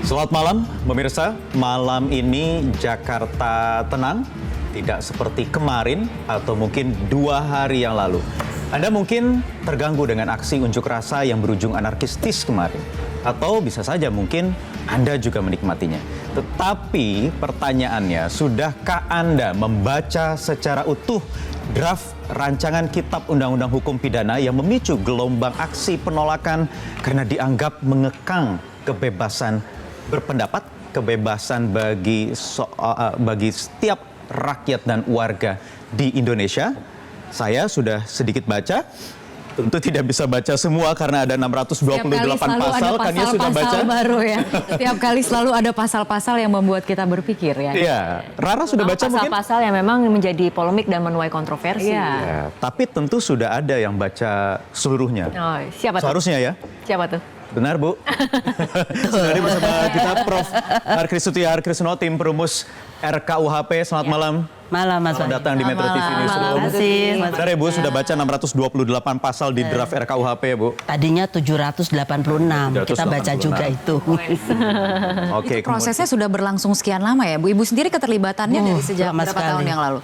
Selamat malam, pemirsa. Malam ini Jakarta tenang, tidak seperti kemarin atau mungkin 2 hari yang lalu. Anda mungkin terganggu dengan aksi unjuk rasa yang berujung anarkistis kemarin. Atau bisa saja mungkin Anda juga menikmatinya. Tetapi pertanyaannya, sudahkah Anda membaca secara utuh draft rancangan Kitab Undang-Undang Hukum Pidana yang memicu gelombang aksi penolakan karena dianggap mengekang kebebasan berpendapat, kebebasan bagi setiap rakyat dan warga di Indonesia? Saya sudah sedikit baca. Tentu tidak bisa baca semua karena ada 628 pasal, kan ya sudah baca. Baru ya. Setiap kali selalu ada pasal-pasal yang membuat kita berpikir ya. Iya, Rara sudah baca mungkin? Pasal-pasal yang memang menjadi polemik dan menuai kontroversi. Ya, tapi tentu sudah ada yang baca seluruhnya. Oh, siapa tuh? Seharusnya ya. Siapa tuh? Benar, Bu. Sudah ada bersama kita Prof. Harkrisutiar Krisno, tim perumus RKUHP. Selamat malam. Malam, Mas. Selamat datang di Metro TV Newsroom. Terima kasih, Mas. Benar ya, Bu, sudah baca 628 pasal di draft RKUHP ya, Bu? Tadinya 786, kita baca 786. juga itu. Oke, Itu prosesnya sudah berlangsung sekian lama ya, Bu. Ibu sendiri keterlibatannya dari sejak lama berapa sekali. tahun yang lalu?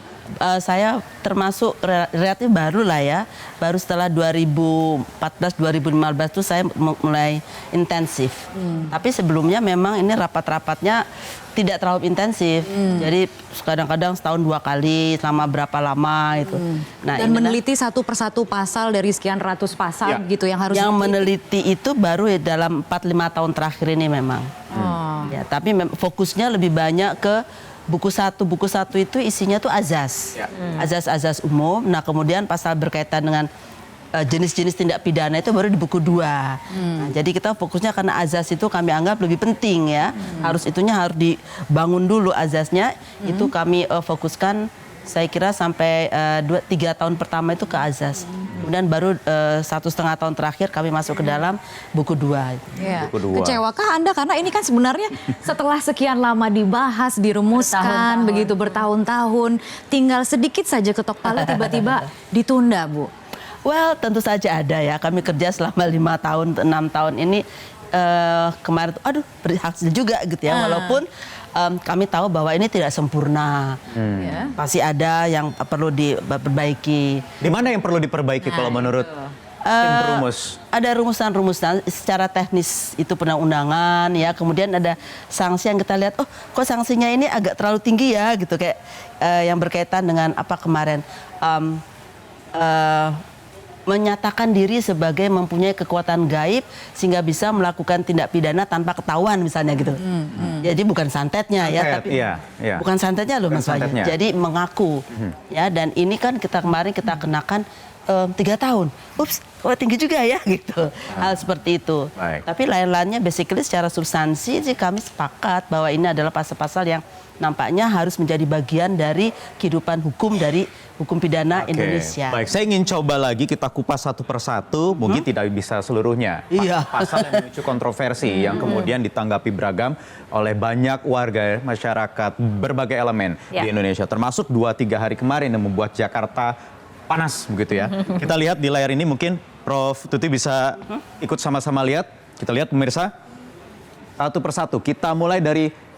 Saya termasuk relatif baru lah ya. Baru setelah 2014-2015 itu saya mulai intensif. Tapi sebelumnya memang ini rapat-rapatnya tidak terlalu intensif. Jadi kadang-kadang setahun 2 kali, selama berapa lama itu. Nah, Dan meneliti satu persatu pasal dari sekian ratus pasal Ya. gitu yang harus yang diteliti. meneliti itu baru dalam 4-5 tahun terakhir ini memang. Ya, tapi fokusnya lebih banyak ke buku satu. Buku satu itu isinya tuh azas. Azas-azas umum. Nah, kemudian pasal berkaitan dengan jenis-jenis tindak pidana itu baru di buku 2. Nah, jadi kita fokusnya karena azas itu kami anggap lebih penting ya. Harus dibangun dulu azasnya. Itu kami fokuskan saya kira sampai 3 tahun pertama itu ke azas. Kemudian baru 1,5 tahun terakhir kami masuk ke dalam buku 2. Ya. Buku 2. Kecewakah Anda karena ini kan sebenarnya setelah sekian lama dibahas, dirumuskan, begitu bertahun-tahun, tinggal sedikit saja ketok palu tiba-tiba ditunda, Bu. Well, tentu saja ada ya. Kami kerja selama 5 tahun, 6 tahun ini kemarin tuh, aduh berhasil juga gitu ya. Walaupun kami tahu bahwa ini tidak sempurna. Ya. Pasti ada yang perlu diperbaiki. Di mana yang perlu diperbaiki kalau menurut tim perumus? Ada rumusan-rumusan secara teknis itu perundang-undangan ya. Kemudian ada sanksi yang kita lihat, oh kok sanksinya ini agak terlalu tinggi ya gitu. Kayak yang berkaitan dengan apa kemarin. Menyatakan diri sebagai mempunyai kekuatan gaib sehingga bisa melakukan tindak pidana tanpa ketahuan misalnya gitu. Jadi bukan santetnya ya, tapi iya. bukan santetnya loh Bukan Mas Wahyu. santetnya. Jadi mengaku ya, dan ini kan kemarin kita kenakan 3 tahun. Ups, kok tinggi juga ya gitu. Hal seperti itu. Baik. Tapi lain-lainnya basically secara substansi sih kami sepakat bahwa ini adalah pasal-pasal yang nampaknya harus menjadi bagian dari kehidupan hukum dari hukum pidana Oke, Indonesia. baik, saya ingin coba lagi kita kupas satu persatu, mungkin tidak bisa seluruhnya. Iya. Pasal yang memicu kontroversi yang kemudian ditanggapi beragam oleh banyak warga masyarakat berbagai elemen di Indonesia, termasuk 2-3 hari kemarin yang membuat Jakarta panas begitu ya. Kita lihat di layar ini, mungkin Prof. Tuti bisa ikut sama-sama lihat. Kita lihat pemirsa, satu persatu. Kita mulai dari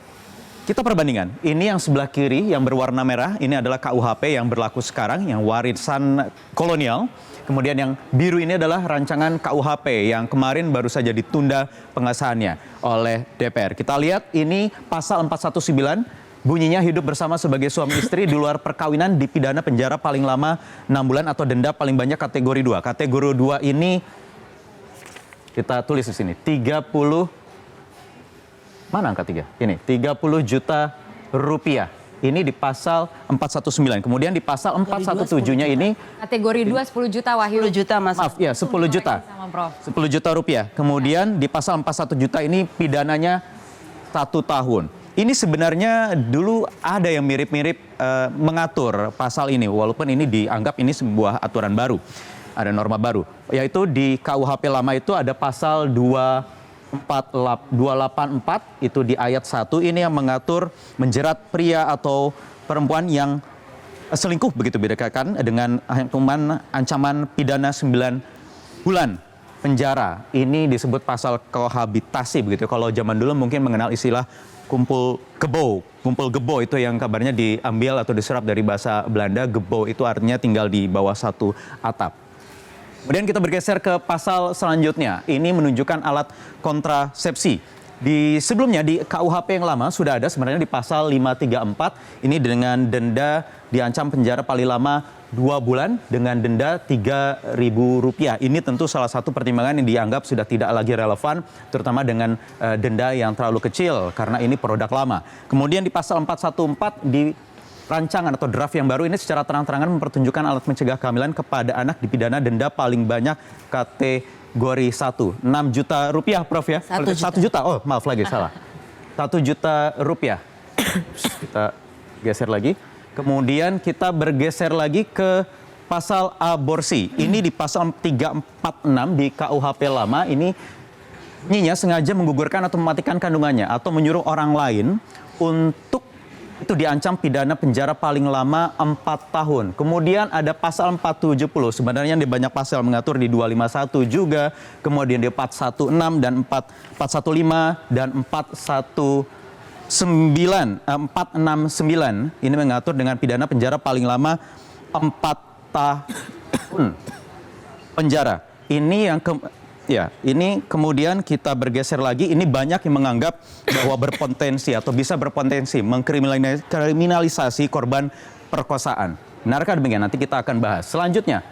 kita perbandingan. Ini yang sebelah kiri yang berwarna merah, ini adalah KUHP yang berlaku sekarang, yang warisan kolonial. Kemudian yang biru ini adalah rancangan KUHP yang kemarin baru saja ditunda pengesahannya oleh DPR. Kita lihat ini pasal 419, bunyinya hidup bersama sebagai suami istri di luar perkawinan dipidana penjara paling lama 6 bulan atau denda paling banyak kategori 2. Kategori 2 ini kita tulis di sini 30. Mana angka 3? Ini 30 juta rupiah. Ini di pasal 419. Kemudian di pasal 417-nya ini Kategori 2 10 juta, Wahyu. 10 juta Mas. maaf ya 10 juta. Sama Prof. 10 juta rupiah. Kemudian di pasal 41 juta ini pidananya 1 tahun. Ini sebenarnya dulu ada yang mirip-mirip mengatur pasal ini, walaupun ini dianggap ini sebuah aturan baru. Ada norma baru, yaitu di KUHP lama itu ada pasal 284 itu di ayat 1 ini yang mengatur menjerat pria atau perempuan yang selingkuh begitu bedakan dengan hukuman ancaman pidana 9 bulan penjara. Ini disebut pasal kohabitasi begitu. Kalau zaman dulu mungkin mengenal istilah kumpul kebo. Kumpul gebo itu yang kabarnya diambil atau diserap dari bahasa Belanda. Gebo itu artinya tinggal di bawah satu atap. Kemudian kita bergeser ke pasal selanjutnya. Ini menunjukkan alat kontrasepsi. Sebelumnya di KUHP yang lama sudah ada sebenarnya di pasal 534. Ini dengan denda diancam penjara paling lama 2 bulan dengan denda Rp3.000. Ini tentu salah satu pertimbangan yang dianggap sudah tidak lagi relevan, terutama dengan denda yang terlalu kecil karena ini produk lama. Kemudian di pasal 414 di rancangan atau draft yang baru ini secara terang-terangan mempertunjukkan alat mencegah kehamilan kepada anak dipidana denda paling banyak kategori 1. 6 juta rupiah, Prof ya? 1 juta. 1 juta, oh maaf lagi salah. 1 juta rupiah. Kita geser lagi. Kemudian kita bergeser lagi ke pasal aborsi. Ini di pasal 346 di KUHP lama. Ini bunyinya sengaja menggugurkan atau mematikan kandungannya atau menyuruh orang lain untuk itu diancam pidana penjara paling lama 4 tahun. Kemudian ada pasal 470. Sebenarnya di banyak pasal mengatur di 251 juga. Kemudian di 416 dan 415 dan 469 ini mengatur dengan pidana penjara paling lama 4 tahun penjara. Ini kemudian kita bergeser lagi. Ini banyak yang menganggap bahwa berpotensi atau bisa berpotensi mengkriminalisasi korban perkosaan. Benarkah demikian? Nanti kita akan bahas. Selanjutnya,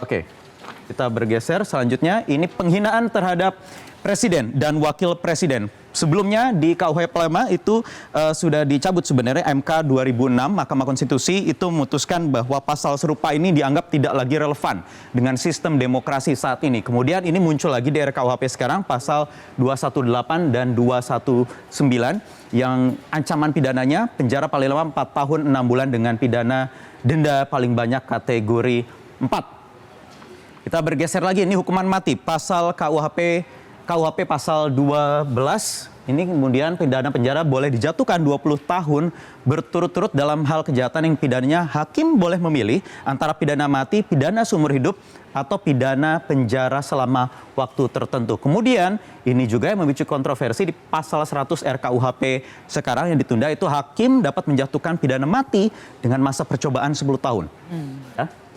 oke, kita bergeser. Selanjutnya, ini penghinaan terhadap presiden dan wakil presiden. Sebelumnya di KUHP lama itu sudah dicabut sebenarnya. MK 2006 Mahkamah Konstitusi itu memutuskan bahwa pasal serupa ini dianggap tidak lagi relevan dengan sistem demokrasi saat ini. Kemudian ini muncul lagi di RKUHP sekarang pasal 218 dan 219 yang ancaman pidananya penjara paling lama 4 tahun 6 bulan dengan pidana denda paling banyak kategori 4. Kita bergeser lagi, ini hukuman mati pasal KUHP pasal 12, ini kemudian pidana penjara boleh dijatuhkan 20 tahun berturut-turut dalam hal kejahatan yang pidananya hakim boleh memilih antara pidana mati, pidana seumur hidup, atau pidana penjara selama waktu tertentu. Kemudian ini juga yang memicu kontroversi di pasal 100 RKUHP sekarang yang ditunda itu hakim dapat menjatuhkan pidana mati dengan masa percobaan 10 tahun.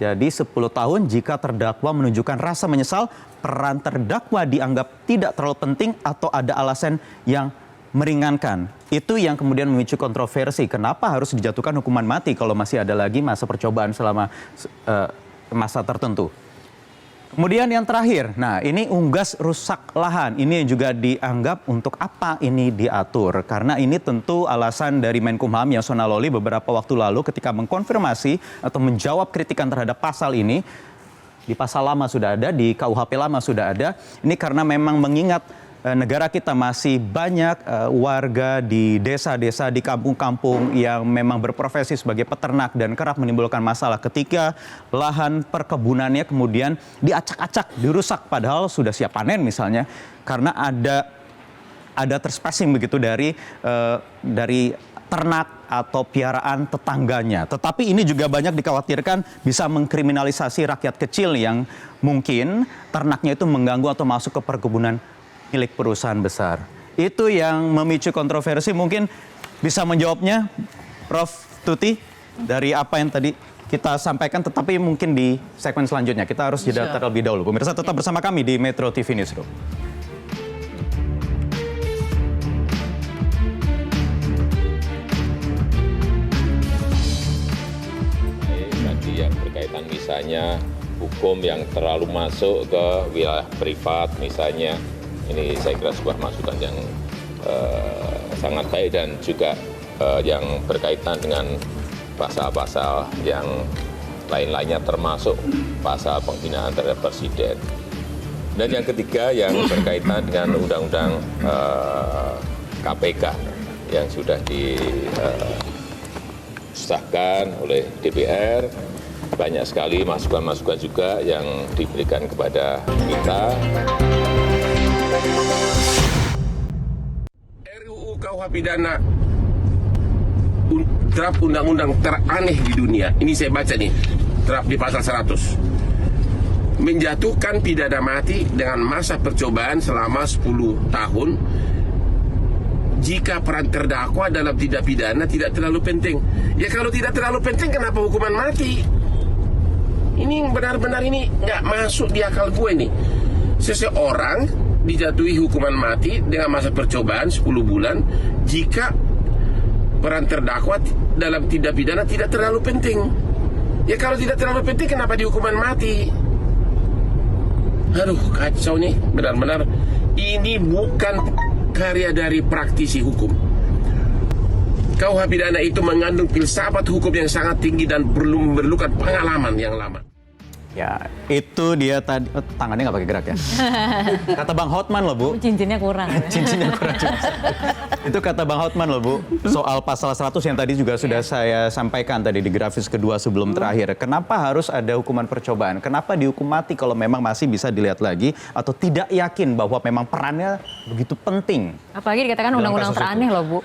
Ya, jadi 10 tahun jika terdakwa menunjukkan rasa menyesal, peran terdakwa dianggap tidak terlalu penting atau ada alasan yang meringankan. Itu yang kemudian memicu kontroversi. Kenapa harus dijatuhkan hukuman mati kalau masih ada lagi masa percobaan selama masa tertentu? Kemudian yang terakhir, nah ini unggas rusak lahan. Ini yang juga dianggap untuk apa ini diatur. Karena ini tentu alasan dari Menkumham Yasona Lawli beberapa waktu lalu ketika mengkonfirmasi atau menjawab kritikan terhadap pasal ini. Di pasal lama sudah ada, di KUHP lama sudah ada. Ini karena memang mengingat negara kita masih banyak warga di desa-desa, di kampung-kampung yang memang berprofesi sebagai peternak dan kerap menimbulkan masalah ketika lahan perkebunannya kemudian diacak-acak, dirusak padahal sudah siap panen misalnya karena ada terspacing begitu dari ternak atau piaraan tetangganya. Tetapi ini juga banyak dikhawatirkan bisa mengkriminalisasi rakyat kecil yang mungkin ternaknya itu mengganggu atau masuk ke perkebunan milik perusahaan besar. Itu yang memicu kontroversi. Mungkin bisa menjawabnya Prof. Tuti dari apa yang tadi kita sampaikan, tetapi mungkin di segmen selanjutnya. Kita harus jeda terlebih dahulu. Pemirsa tetap bersama kami di Metro TV Newsroom. Tadi yang berkaitan misalnya hukum yang terlalu masuk ke wilayah privat misalnya. Ini saya kira sebuah masukan yang sangat baik dan juga yang berkaitan dengan pasal-pasal yang lain-lainnya termasuk pasal penghinaan terhadap presiden. Dan yang ketiga yang berkaitan dengan undang-undang KPK yang sudah disahkan oleh DPR. Banyak sekali masukan-masukan juga yang diberikan kepada kita. RUU KUH pidana draft undang-undang teraneh di dunia. Ini saya baca nih, draft di pasal 100. menjatuhkan pidana mati dengan masa percobaan selama 10 tahun jika peran terdakwa dalam tindak pidana tidak terlalu penting. Ya kalau tidak terlalu penting, kenapa hukuman mati? Ini benar-benar ini nggak masuk di akal gue nih. Seseorang dijatuhi hukuman mati dengan masa percobaan 10 bulan jika peran terdakwa dalam tindak pidana tidak terlalu penting. Ya kalau tidak terlalu penting, kenapa dihukuman mati? Aduh, kacau nih, benar-benar. Ini bukan karya dari praktisi hukum. KUH pidana itu mengandung filsafat hukum yang sangat tinggi dan perlu memerlukan pengalaman yang lama. Ya, itu dia tadi. Oh, tangannya nggak pakai gerak ya? Kata Bang Hotman loh, Bu. Cincinnya kurang. Cincinnya kurang juga. Itu kata Bang Hotman loh, Bu. Soal pasal 100 yang tadi juga sudah saya sampaikan tadi di grafis kedua sebelum terakhir. Kenapa harus ada hukuman percobaan? Kenapa dihukum mati kalau memang masih bisa dilihat lagi atau tidak yakin bahwa memang perannya begitu penting? Apalagi dikatakan Dalam undang-undang kasus teraneh itu. loh, Bu.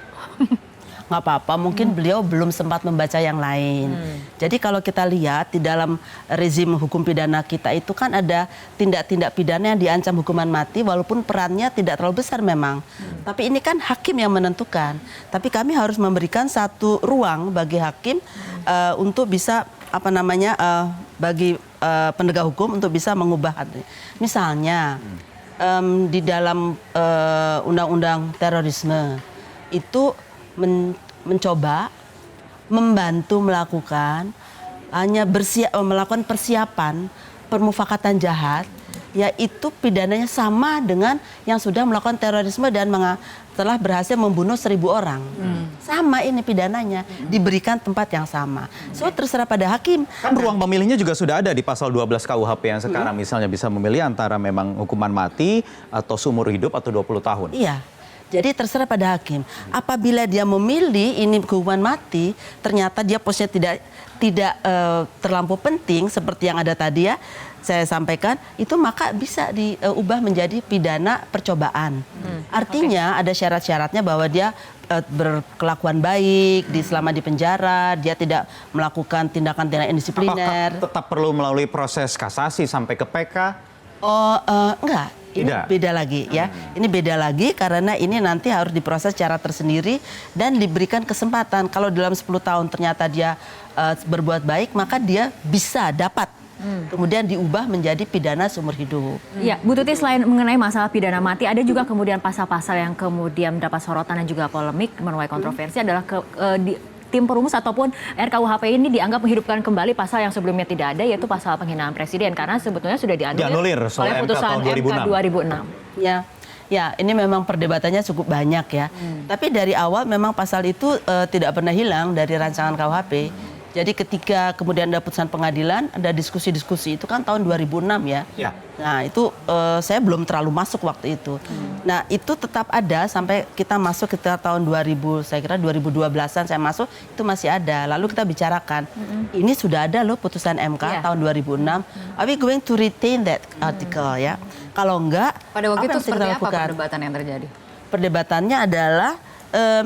Nggak apa-apa, mungkin beliau belum sempat membaca yang lain. Jadi kalau kita lihat di dalam rezim hukum pidana kita itu kan ada tindak-tindak pidana yang diancam hukuman mati walaupun perannya tidak terlalu besar memang. Tapi ini kan hakim yang menentukan. Tapi kami harus memberikan satu ruang bagi hakim untuk bisa bagi penegak hukum untuk bisa mengubah. Misalnya di dalam undang-undang terorisme itu mencoba membantu melakukan melakukan persiapan permufakatan jahat, yaitu pidananya sama dengan yang sudah melakukan terorisme dan telah berhasil membunuh 1.000 orang. Sama ini pidananya, diberikan tempat yang sama. So terserah pada hakim. Kan ruang pemilihnya juga sudah ada di pasal 12 KUHP yang sekarang misalnya bisa memilih antara memang hukuman mati atau seumur hidup atau 20 tahun. Iya. Jadi terserah pada hakim. Apabila dia memilih ini hukuman mati, ternyata dia posisinya tidak terlampau penting seperti yang ada tadi ya, saya sampaikan, itu maka bisa diubah menjadi pidana percobaan. Artinya ada syarat-syaratnya bahwa dia berkelakuan baik, selama di penjara, dia tidak melakukan tindakan-tindakan indisipliner. Apakah tetap perlu melalui proses kasasi sampai ke PK? Oh, enggak. Ini beda lagi ya. Ini beda lagi karena ini nanti harus diproses secara tersendiri dan diberikan kesempatan. Kalau dalam 10 tahun ternyata dia berbuat baik, maka dia bisa dapat. Kemudian diubah menjadi pidana seumur hidup. Ya, Bu Tuti, selain mengenai masalah pidana mati, ada juga kemudian pasal-pasal yang kemudian mendapat sorotan dan juga polemik, menuai kontroversi adalah tim perumus ataupun RKUHP ini dianggap menghidupkan kembali pasal yang sebelumnya tidak ada, yaitu pasal penghinaan presiden, karena sebetulnya sudah dianulir oleh putusan MK 2006. Ya, ini memang perdebatannya cukup banyak ya. Tapi dari awal memang pasal itu tidak pernah hilang dari rancangan KUHP. Jadi ketika kemudian ada putusan pengadilan, ada diskusi-diskusi itu kan tahun 2006 ya. Nah itu saya belum terlalu masuk waktu itu. Nah itu tetap ada sampai kita masuk ketika tahun 2000, saya kira 2012-an saya masuk, itu masih ada. Lalu kita bicarakan, ini sudah ada loh putusan MK tahun 2006. Are we going to retain that article ya? Kalau enggak, pada waktu itu seperti apa lakukan? perdebatan yang terjadi? Perdebatannya adalah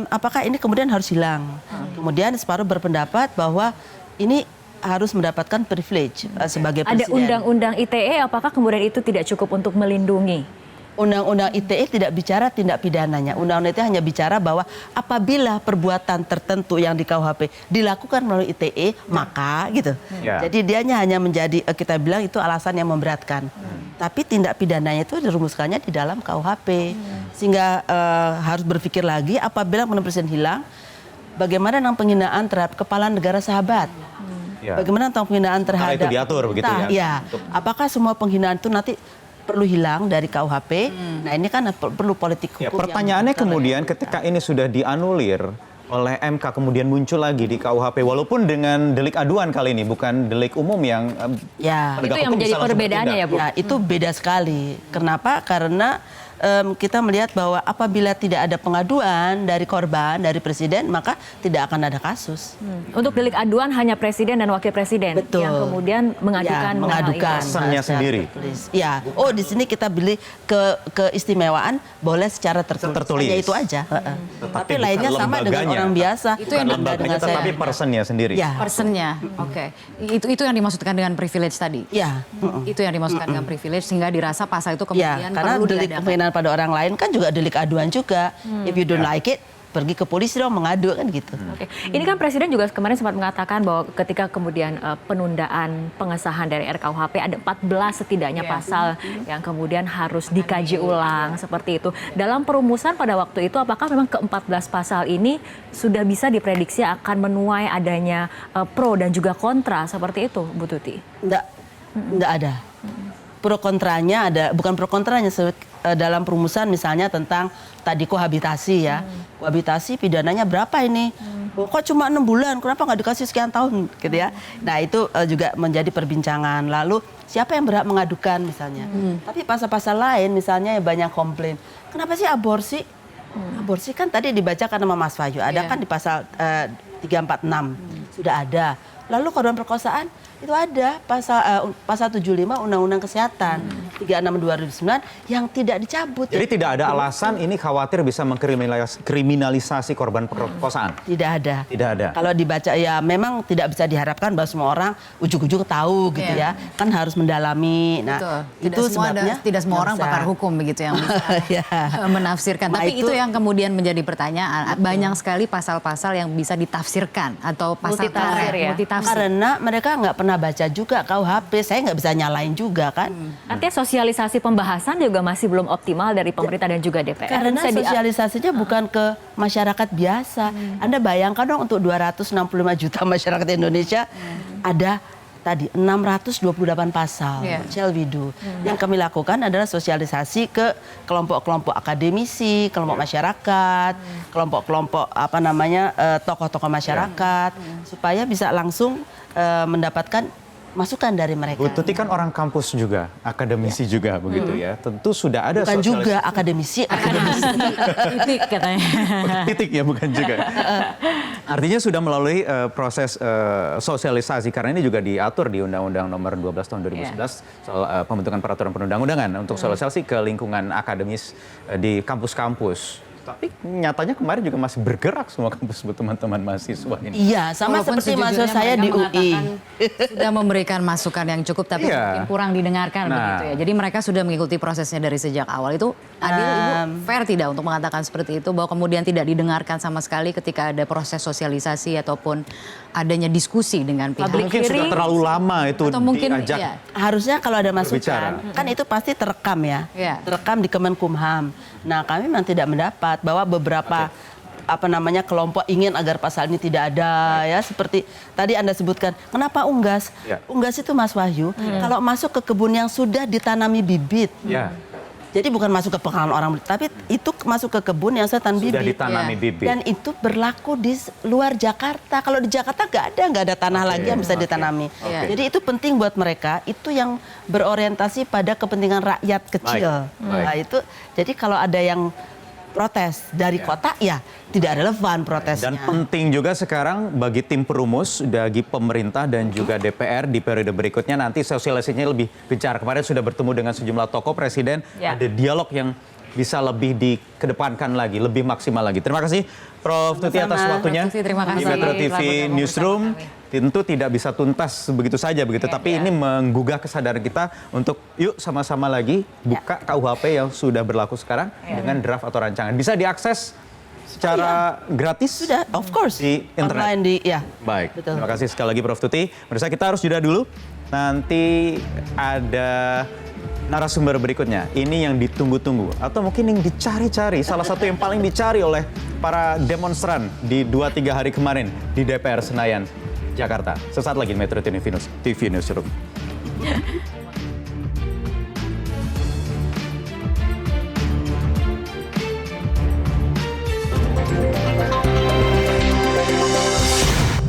apakah ini kemudian harus hilang. Kemudian separuh berpendapat bahwa ini harus mendapatkan privilege sebagai presiden. Ada undang-undang ITE, apakah kemudian itu tidak cukup untuk melindungi? Undang-undang ITE tidak bicara tindak pidananya. Undang-undang ITE hanya bicara bahwa apabila perbuatan tertentu yang di KUHP dilakukan melalui ITE, maka gitu. Jadi dianya hanya menjadi, kita bilang itu alasan yang memberatkan. Tapi tindak pidananya itu dirumuskannya di dalam KUHP. Sehingga harus berpikir lagi apabila penghinaan presiden hilang, bagaimana tentang penghinaan terhadap kepala negara sahabat? Bagaimana tentang penghinaan terhadap... itu diatur begitu ya? Apakah semua penghinaan itu nanti perlu hilang dari KUHP? Nah ini kan perlu politik hukum. Pertanyaannya kemudian ketika ini sudah dianulir oleh MK kemudian muncul lagi di KUHP walaupun dengan delik aduan kali ini bukan delik umum yang itu yang menjadi perbedaannya ya Bu. Ya, itu beda sekali. Kenapa? Karena kita melihat bahwa apabila tidak ada pengaduan dari korban, dari presiden, maka tidak akan ada kasus. Untuk delik aduan hanya presiden dan wakil presiden Betul. yang kemudian mengadukan. Ya, mengadukan Pesannya secara sendiri. tertulis. Ya, di sini kita beli keistimewaan boleh secara tertulis. Hanya itu aja. Tapi bukan lainnya sama dengan lembaganya. orang biasa. Itu yang Bukan Anda lembaganya, dengan saya. tetapi personnya sendiri. Ya, Personnya, oke. Itu yang dimaksudkan dengan privilege tadi. ya. Itu yang dimaksudkan dengan privilege sehingga dirasa pasal itu Ya, kemudian karena perlu delik diadakan. penghinaan pada orang lain kan juga delik aduan juga. If you don't like it, pergi ke polisi dong mengadu kan gitu. Oke. Ini kan Presiden juga kemarin sempat mengatakan bahwa ketika kemudian penundaan pengesahan dari RKUHP ada 14 setidaknya pasal yang kemudian harus dikaji ulang seperti itu. Dalam perumusan pada waktu itu apakah memang ke-14 pasal ini sudah bisa diprediksi akan menuai adanya pro dan juga kontra seperti itu, Bu Tuti? Enggak ada. Pro kontranya ada, bukan pro kontranya dalam perumusan misalnya tentang tadi kohabitasi ya. Kohabitasi pidananya berapa ini? Kok cuma 6 bulan, kenapa nggak dikasih sekian tahun gitu ya. Nah itu juga menjadi perbincangan. Lalu siapa yang berhak mengadukan misalnya. Tapi pasal-pasal lain misalnya yang banyak komplain. Kenapa sih aborsi? Aborsi kan tadi dibacakan sama Mas Wahyu. Ada kan di pasal 346 sudah ada. Lalu korban perkosaan itu ada pasal 75 Undang-Undang Kesehatan 36 2009 yang tidak dicabut. Jadi tidak ada alasan ini khawatir bisa mengkriminalisasi korban perkosaan. Tidak ada. Tidak ada. Kalau dibaca ya memang tidak bisa diharapkan bahwa semua orang ujung-ujung tahu gitu ya. Kan harus mendalami. Nah, Betul. itu sebabnya Tidak semua orang bisa. pakar hukum begitu yang bisa Ya. menafsirkan. Nah, Tapi itu yang kemudian menjadi pertanyaan. Banyak sekali pasal-pasal yang bisa ditafsirkan atau pasal Multitafsir karet, ya? multitafsir. Karena mereka nggak pernah baca juga KUHP, saya nggak bisa nyalain juga kan. Artinya sosialisasi pembahasan juga masih belum optimal dari pemerintah dan juga DPR. Karena Bisa di- sosialisasinya bukan ke masyarakat biasa. Anda bayangkan dong untuk 265 juta masyarakat Indonesia ada tadi 628 pasal. Iya. Shall we do? Yang kami lakukan adalah sosialisasi ke kelompok-kelompok akademisi, kelompok masyarakat, kelompok-kelompok tokoh-tokoh masyarakat supaya bisa langsung mendapatkan masukan dari mereka. Bu Tuti kan orang kampus juga, akademisi juga begitu ya. Tentu sudah ada Bukan sosialisasi. juga akademisi. Titik katanya. Titik ya, bukan juga. Artinya sudah melalui proses sosialisasi karena ini juga diatur di Undang-Undang Nomor 12 Tahun 2011 soal pembentukan peraturan perundang-undangan untuk sosialisasi ke lingkungan akademis di kampus-kampus. Tapi nyatanya kemarin juga masih bergerak semua kampus teman-teman mahasiswa ini. Iya, sama Walaupun seperti sejujurnya mahasiswa saya mereka di UI. mengatakan sudah memberikan masukan yang cukup tapi Iya. mungkin kurang didengarkan Nah. begitu ya. Jadi mereka sudah mengikuti prosesnya dari sejak awal. Itu adil Ibu fair tidak untuk mengatakan seperti itu bahwa kemudian tidak didengarkan sama sekali ketika ada proses sosialisasi ataupun adanya diskusi dengan pihak. Mungkin sudah terlalu lama itu Atau mungkin diajak. iya. Harusnya kalau ada Berbicara. masukan, kan itu pasti terekam ya. Iya. Terekam di Kemenkumham. Nah, kami memang tidak mendapat bahwa beberapa kelompok ingin agar pasal ini tidak ada ya, seperti tadi Anda sebutkan. Kenapa unggas? Ya. Unggas itu Mas Wahyu, kalau masuk ke kebun yang sudah ditanami bibit. Ya, Jadi bukan masuk ke pengalaman orang, tapi itu masuk ke kebun yang setan sudah bibit. ditanami Ya. bibit. Dan itu berlaku di luar Jakarta. Kalau di Jakarta nggak ada tanah lagi yang bisa ditanami. Oke. Jadi itu penting buat mereka. Itu yang berorientasi pada kepentingan rakyat kecil. Baik. Nah, itu jadi kalau ada yang protes dari kota ya tidak relevan protesnya. Dan penting juga sekarang bagi tim perumus, bagi pemerintah dan juga DPR di periode berikutnya nanti sosialisasinya lebih gencar. Kemarin sudah bertemu dengan sejumlah tokoh presiden, Ya. ada dialog yang bisa lebih dikedepankan lagi, lebih maksimal lagi. Terima kasih Prof. Tuti atas Sama-sama. waktunya Prof. Tuti, terima kasih di Metro telah TV bergabung Newsroom. bersama kami. Tentu tidak bisa tuntas begitu saja begitu, tapi ini menggugah kesadaran kita untuk yuk sama-sama lagi buka KUHP yang sudah berlaku sekarang dengan draft atau rancangan. Bisa diakses secara gratis Sudah, of course. di internet. Online ya. Baik, Betul. terima kasih sekali lagi Prof. Tuti. Pemirsa, kita harus jeda dulu. Nanti ada narasumber berikutnya. Ini yang ditunggu-tunggu atau mungkin yang dicari-cari. Salah satu yang paling dicari oleh para demonstran di 2-3 hari kemarin di DPR Senayan, Jakarta. Sesaat lagi Metro TV Newsroom.